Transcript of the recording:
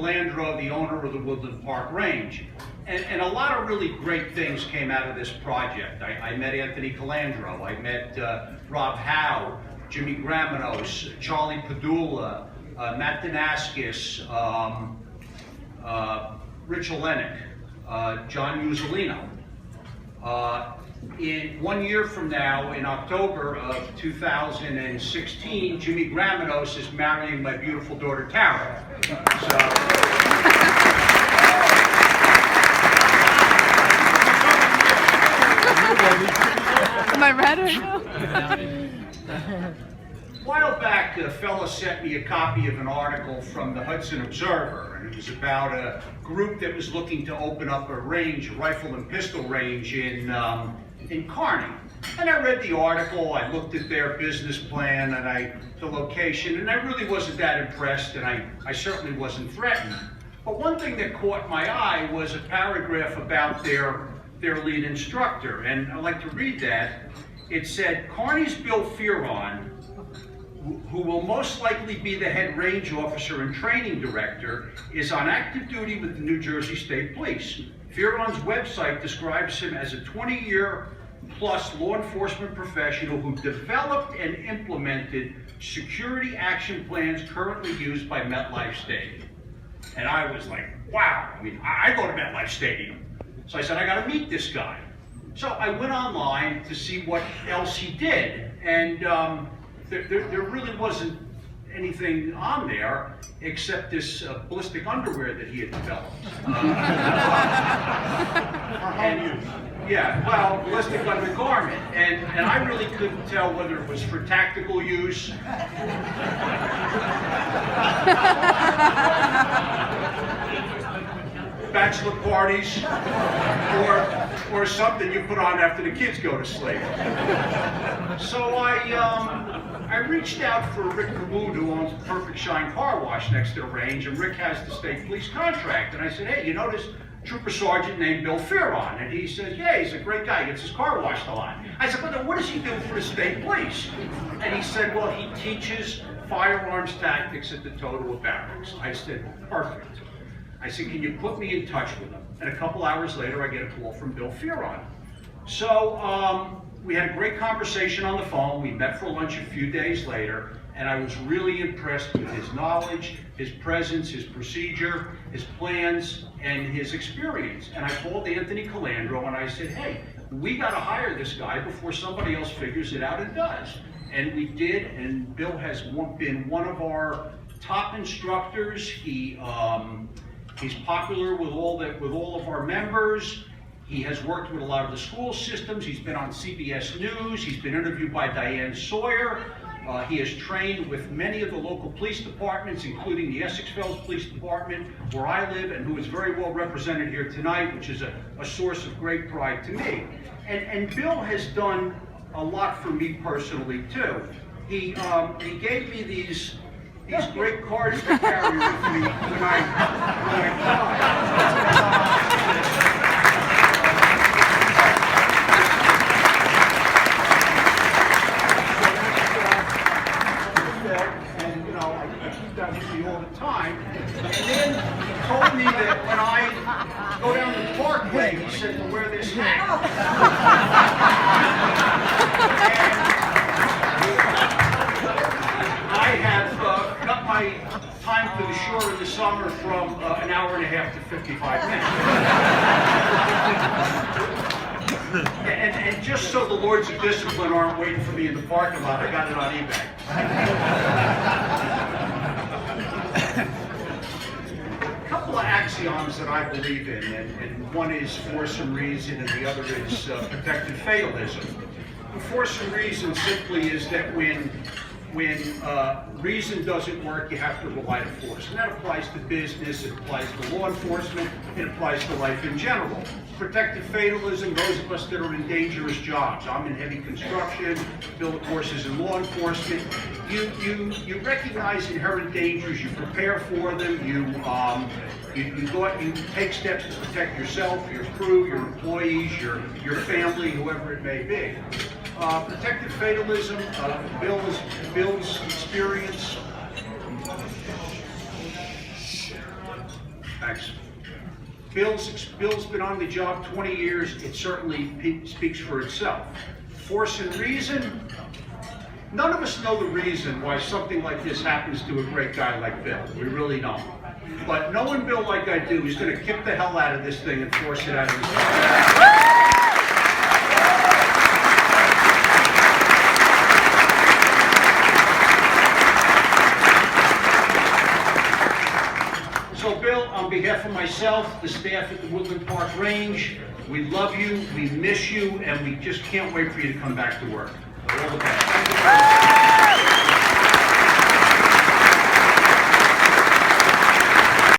Calandro, the owner of the Woodland Park Range. And a lot of really great things came out of this project. I met Anthony Calandro, I met Rob Howe, Jimmy Gramenos, Charlie Padula, Matt Danaskis, Rich Olenek, John Musolino. In 1 year from now, in October of 2016, Jimmy Gramenos is marrying my beautiful daughter Tara. Am I red right now? A while back, a fellow sent me a copy of an article from the Hudson Observer, and it was about a group that was looking to open up a range, a rifle and pistol range in Kearney. And I read the article, I looked at their business plan and the location, and I really wasn't that impressed, and I certainly wasn't threatened. But one thing that caught my eye was a paragraph about their lead instructor, and I'd like to read that. It said, Kearney's Bill Fearon, who will most likely be the head range officer and training director, is on active duty with the New Jersey State Police. Fearon's website describes him as a 20-year-plus law enforcement professional who developed and implemented security action plans currently used by MetLife Stadium. And I was like, wow, I mean, I go to MetLife Stadium. So I said, I gotta meet this guy. So I went online to see what else he did, and there really wasn't anything on there except this ballistic underwear that he had developed. Yeah, well, ballistic undergarment, and I really couldn't tell whether it was for tactical use, bachelor parties, or something you put on after the kids go to sleep. So I reached out for Rick Kaboon, who owns Perfect Shine Car Wash next to the range, and Rick has the state police contract. And I said, hey, you know this trooper sergeant named Bill Fearon? And he says, yeah, he's a great guy, he gets his car washed a lot. I said, but what does he do for the state police? And he said, well, he teaches firearms tactics at the Totowa Barracks. I said, perfect. I said, can you put me in touch with him? And a couple hours later, I get a call from Bill Fearon. So we had a great conversation on the phone. We met for lunch a few days later, and I was really impressed with his knowledge, his presence, his procedure, his plans, and his experience. And I called Anthony Calandro and I said, hey, we got to hire this guy before somebody else figures it out and does. And we did, and Bill has been one of our top instructors. He's popular with all of our members. He has worked with a lot of the school systems. He's been on CBS News. He's been interviewed by Diane Sawyer. He has trained with many of the local police departments, including the Essex Fells Police Department, where I live, and who is very well represented here tonight, which is a source of great pride to me. And Bill has done a lot for me personally, too. He gave me these great cards to carry with me when I and, you know, I keep that with me all the time. And then he told me that when I go down the parkway, he said to wear this hat. I have cut my time to the shore in the summer from an hour and a half to 55 minutes. And just so the Lords of Discipline aren't waiting for me in the parking lot, I got it on eBay. A couple of axioms that I believe in, and one is force and reason, and the other is protective fatalism. And force and reason simply is that when reason doesn't work, you have to rely on force. And that applies to business, it applies to law enforcement, it applies to life in general. Protective fatalism, those of us that are in dangerous jobs. I'm in heavy construction, Bill, of course, is in law enforcement. You recognize inherent dangers, you prepare for them, you take steps to protect yourself, your crew, your employees, your family, whoever it may be. Protective fatalism, Bill's experience. Thanks. Bill's been on the job 20 years. It certainly speaks for itself. Force and reason? None of us know the reason why something like this happens to a great guy like Bill. We really don't. But knowing Bill like I do, he's going to kick the hell out of this thing and force it out of his head. So Bill, on behalf of myself, the staff at the Woodland Park Range, we love you, we miss you, and we just can't wait for you to come back to work. All the best.